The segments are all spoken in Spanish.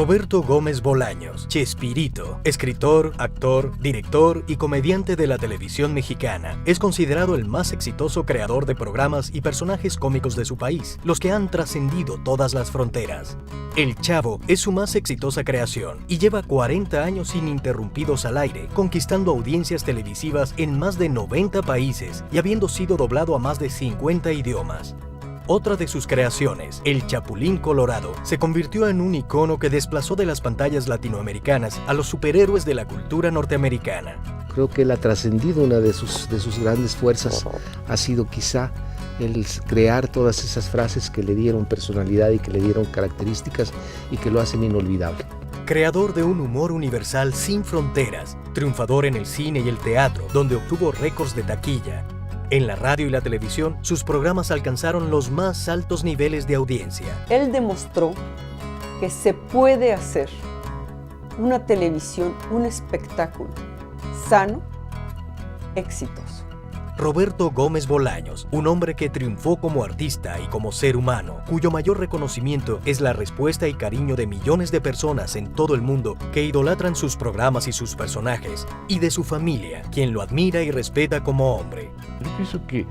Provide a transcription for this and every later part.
Roberto Gómez Bolaños, Chespirito, escritor, actor, director y comediante de la televisión mexicana. Es considerado el más exitoso creador de programas y personajes cómicos de su país, los que han trascendido todas las fronteras. El Chavo es su más exitosa creación y lleva 40 años ininterrumpidos al aire, conquistando audiencias televisivas en más de 90 países y habiendo sido doblado a más de 50 idiomas. Otra de sus creaciones, El Chapulín Colorado, se convirtió en un icono que desplazó de las pantallas latinoamericanas a los superhéroes de la cultura norteamericana. Creo que él ha trascendido. Una de sus grandes fuerzas ha sido quizá el crear todas esas frases que le dieron personalidad y que le dieron características y que lo hacen inolvidable. Creador de un humor universal sin fronteras, triunfador en el cine y el teatro, donde obtuvo récords de taquilla. En la radio y la televisión, sus programas alcanzaron los más altos niveles de audiencia. Él demostró que se puede hacer una televisión, un espectáculo sano, exitoso. Roberto Gómez Bolaños, un hombre que triunfó como artista y como ser humano, cuyo mayor reconocimiento es la respuesta y cariño de millones de personas en todo el mundo que idolatran sus programas y sus personajes, y de su familia, quien lo admira y respeta como hombre. Yo pienso que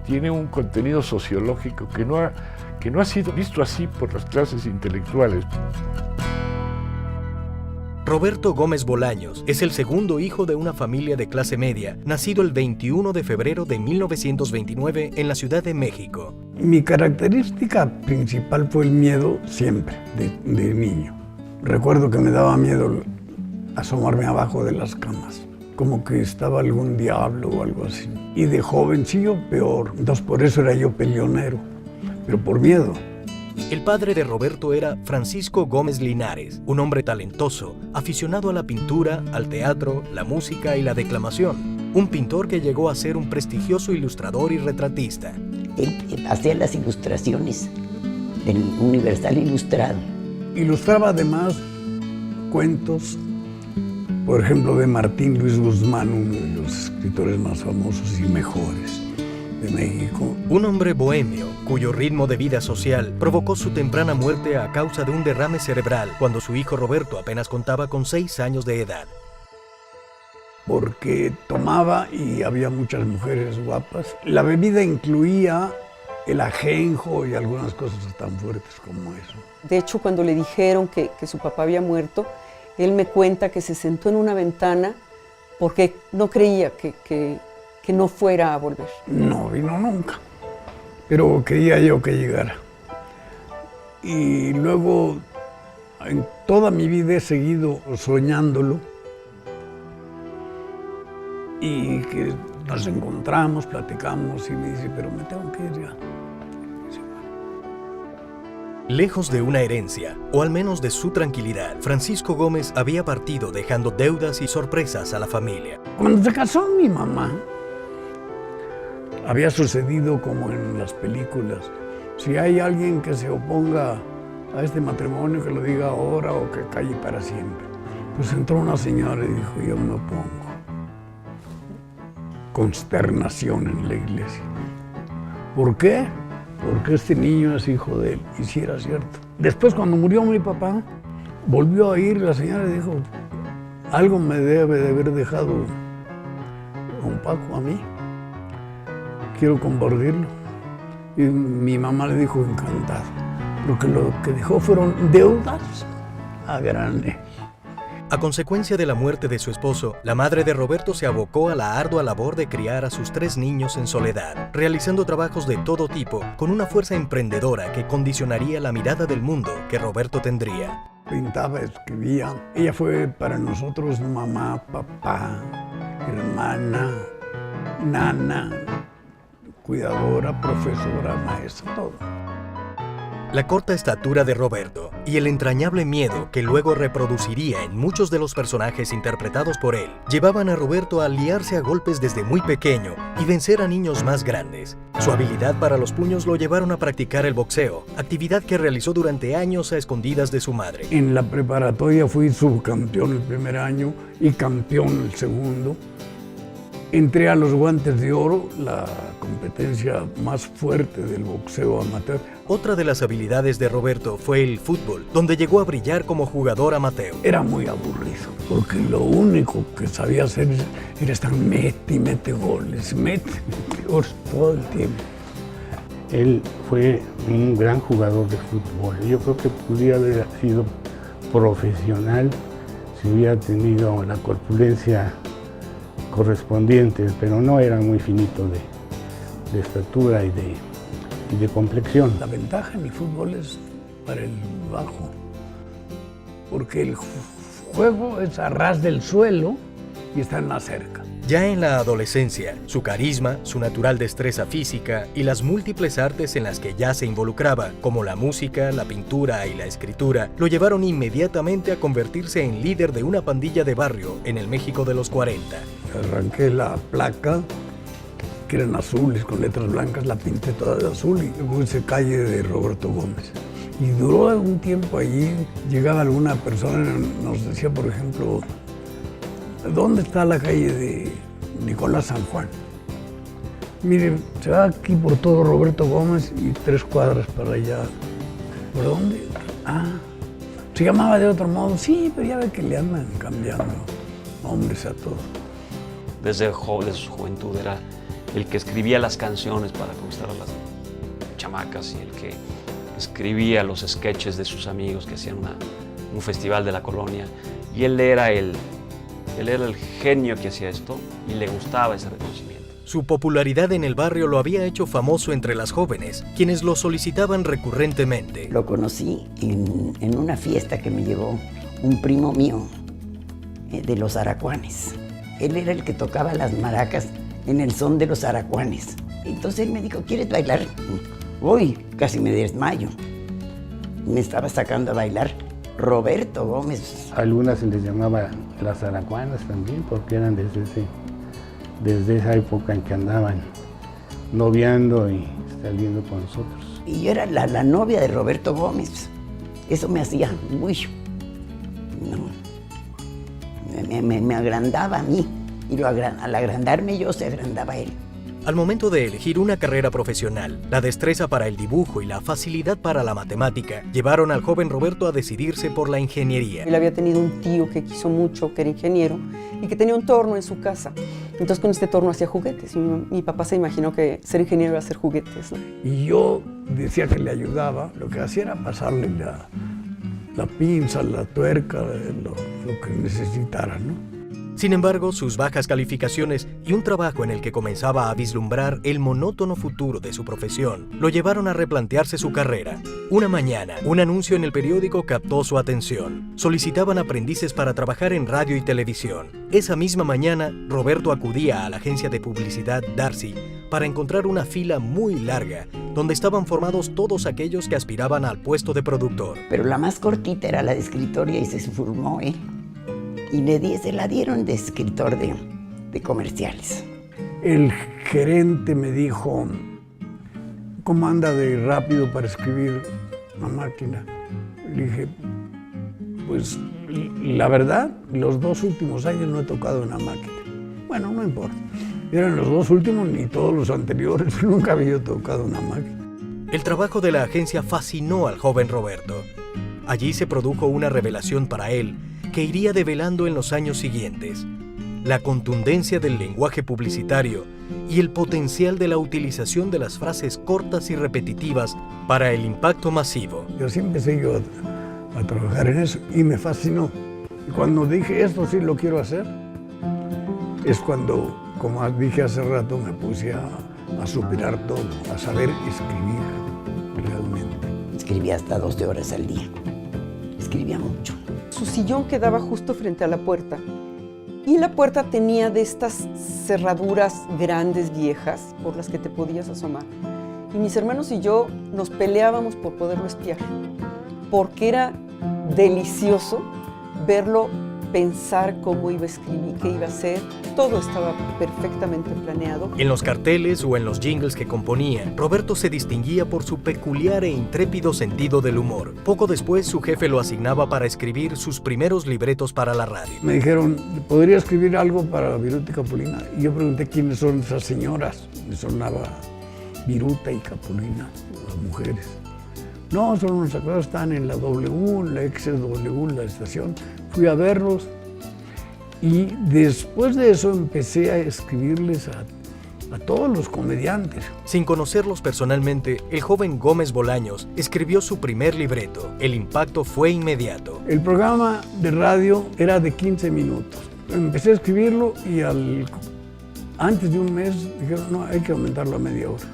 tiene un contenido sociológico que no ha sido visto así por las clases intelectuales. Roberto Gómez Bolaños es el segundo hijo de una familia de clase media, nacido el 21 de febrero de 1929 en la Ciudad de México. Mi característica principal fue el miedo siempre, de niño. Recuerdo que me daba miedo asomarme abajo de las camas, como que estaba algún diablo o algo así. Y de jovencillo peor, entonces por eso era yo peleonero, pero por miedo. El padre de Roberto era Francisco Gómez Linares, un hombre talentoso, aficionado a la pintura, al teatro, la música y la declamación. Un pintor que llegó a ser un prestigioso ilustrador y retratista. Él hacía las ilustraciones del Universal Ilustrado. Ilustraba además cuentos, por ejemplo, de Martín Luis Guzmán, uno de los escritores más famosos y mejores de México. Un hombre bohemio, cuyo ritmo de vida social provocó su temprana muerte a causa de un derrame cerebral cuando su hijo Roberto apenas contaba con 6 años de edad. Porque tomaba y había muchas mujeres guapas. La bebida incluía el ajenjo y algunas cosas tan fuertes como eso. De hecho, cuando le dijeron que su papá había muerto, él me cuenta que se sentó en una ventana porque no creía que no fuera a volver. No vino nunca, pero quería yo que llegara. Y luego, en toda mi vida he seguido soñándolo y que nos encontramos, platicamos y me dice, pero me tengo que ir ya. Lejos de una herencia, o al menos de su tranquilidad, Francisco Gómez había partido dejando deudas y sorpresas a la familia. Cuando se casó mi mamá, había sucedido como en las películas. Si hay alguien que se oponga a este matrimonio, que lo diga ahora o que calle para siempre. Pues entró una señora y dijo, yo me opongo. Consternación en la iglesia. ¿Por qué? Porque este niño es hijo de él, y si era cierto. Después, cuando murió mi papá, volvió a ir la señora y dijo, algo me debe de haber dejado don Paco a mí. Quiero compartirlo. Y mi mamá le dijo encantado, porque lo que dejó fueron deudas a grande. A consecuencia de la muerte de su esposo, la madre de Roberto se abocó a la ardua labor de criar a sus 3 niños en soledad, realizando trabajos de todo tipo, con una fuerza emprendedora que condicionaría la mirada del mundo que Roberto tendría. Pintaba, escribía. Ella fue para nosotros mamá, papá, hermana, nana, cuidadora, profesora, maestra, todo. La corta estatura de Roberto y el entrañable miedo que luego reproduciría en muchos de los personajes interpretados por él, llevaban a Roberto a liarse a golpes desde muy pequeño y vencer a niños más grandes. Su habilidad para los puños lo llevaron a practicar el boxeo, actividad que realizó durante años a escondidas de su madre. En la preparatoria fui subcampeón el primer año y campeón el segundo. Entré a los Guantes de Oro, la competencia más fuerte del boxeo amateur. Otra de las habilidades de Roberto fue el fútbol, donde llegó a brillar como jugador amateur. Era muy aburrido, porque lo único que sabía hacer era estar mete goles, mete goles todo el tiempo. Él fue un gran jugador de fútbol. Yo creo que pudiera haber sido profesional si hubiera tenido la corpulencia correspondiente, pero no era muy finito de estatura y de complexión. La ventaja en el fútbol es para el bajo, porque el juego es a ras del suelo y están más cerca. Ya en la adolescencia, su carisma, su natural destreza física y las múltiples artes en las que ya se involucraba, como la música, la pintura y la escritura, lo llevaron inmediatamente a convertirse en líder de una pandilla de barrio en el México de los 40. Arranqué la placa, que eran azules con letras blancas, la pinté toda de azul y puse calle de Roberto Gómez. Y duró un tiempo allí, llegaba alguna persona y nos decía, por ejemplo, ¿dónde está la calle de Nicolás San Juan? Miren, se va aquí por todo Roberto Gómez y 3 cuadras para allá. ¿Por dónde? Ah, se llamaba de otro modo. Sí, pero ya ve que le andan cambiando nombres a todo. Desde su juventud era el que escribía las canciones para conquistar a las chamacas y el que escribía los sketches de sus amigos que hacían un festival de la colonia. Y él era el genio que hacía esto y le gustaba ese reconocimiento. Su popularidad en el barrio lo había hecho famoso entre las jóvenes, quienes lo solicitaban recurrentemente. Lo conocí en una fiesta que me llevó un primo mío de los Aracuanes. Él era el que tocaba las maracas en el son de los Aracuanes. Entonces él me dijo, ¿quieres bailar? Uy, casi me desmayo. Me estaba sacando a bailar Roberto Gómez. A algunas se les llamaba las aracuanas también, porque eran desde esa época en que andaban noviando y saliendo con nosotros. Y yo era la novia de Roberto Gómez. Eso me hacía muy... No, me agrandaba a mí. Y al agrandarme yo, se agrandaba él. Al momento de elegir una carrera profesional, la destreza para el dibujo y la facilidad para la matemática llevaron al joven Roberto a decidirse por la ingeniería. Él había tenido un tío que quiso mucho, que era ingeniero, y que tenía un torno en su casa. Entonces con este torno hacía juguetes. Y mi papá se imaginó que ser ingeniero era hacer juguetes, ¿no? Y yo decía que le ayudaba, lo que hacía era pasarle la pinza, la tuerca, lo que necesitara, ¿no? Sin embargo, sus bajas calificaciones y un trabajo en el que comenzaba a vislumbrar el monótono futuro de su profesión lo llevaron a replantearse su carrera. Una mañana, un anuncio en el periódico captó su atención. Solicitaban aprendices para trabajar en radio y televisión. Esa misma mañana, Roberto acudía a la agencia de publicidad Darcy para encontrar una fila muy larga, donde estaban formados todos aquellos que aspiraban al puesto de productor. Pero la más cortita era la de escritoria y se formó él. Y se la dieron de escritor de comerciales. El gerente me dijo, ¿cómo anda de rápido para escribir una máquina? Le dije, pues la verdad, los 2 últimos años no he tocado una máquina. Bueno, no importa. Eran los 2 últimos ni todos los anteriores, nunca había tocado una máquina. El trabajo de la agencia fascinó al joven Roberto. Allí se produjo una revelación para él que iría develando en los años siguientes: la contundencia del lenguaje publicitario y el potencial de la utilización de las frases cortas y repetitivas para el impacto masivo. Yo sí empecé yo a trabajar en eso y me fascinó. Y cuando dije, esto sí lo quiero hacer, es cuando, como dije hace rato, me puse a superar todo, a saber escribir realmente. Escribía hasta 12 horas al día. Escribía mucho. Su sillón quedaba justo frente a la puerta y la puerta tenía de estas cerraduras grandes, viejas, por las que te podías asomar. Y mis hermanos y yo nos peleábamos por poderlo espiar, porque era delicioso verlo pensar cómo iba a escribir, qué iba a hacer. Todo estaba perfectamente planeado. En los carteles o en los jingles que componía, Roberto se distinguía por su peculiar e intrépido sentido del humor. Poco después, su jefe lo asignaba para escribir sus primeros libretos para la radio. Me dijeron, ¿podría escribir algo para Viruta y Capulina? Y yo pregunté quiénes son esas señoras. Me sonaba Viruta y Capulina, las mujeres. No, son unos actores, están en la W, la XW, la estación. Fui a verlos y después de eso empecé a escribirles a todos los comediantes. Sin conocerlos personalmente, el joven Gómez Bolaños escribió su primer libreto. El impacto fue inmediato. El programa de radio era de 15 minutos. Empecé a escribirlo y antes de un mes dijeron, no, hay que aumentarlo a media hora.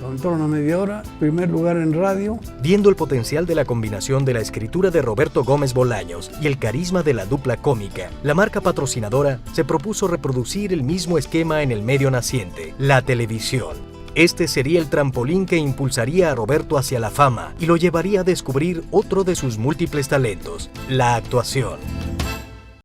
Lo aumentaron a media hora, primer lugar en radio. Viendo el potencial de la combinación de la escritura de Roberto Gómez Bolaños y el carisma de la dupla cómica, la marca patrocinadora se propuso reproducir el mismo esquema en el medio naciente, la televisión. Este sería el trampolín que impulsaría a Roberto hacia la fama y lo llevaría a descubrir otro de sus múltiples talentos, la actuación.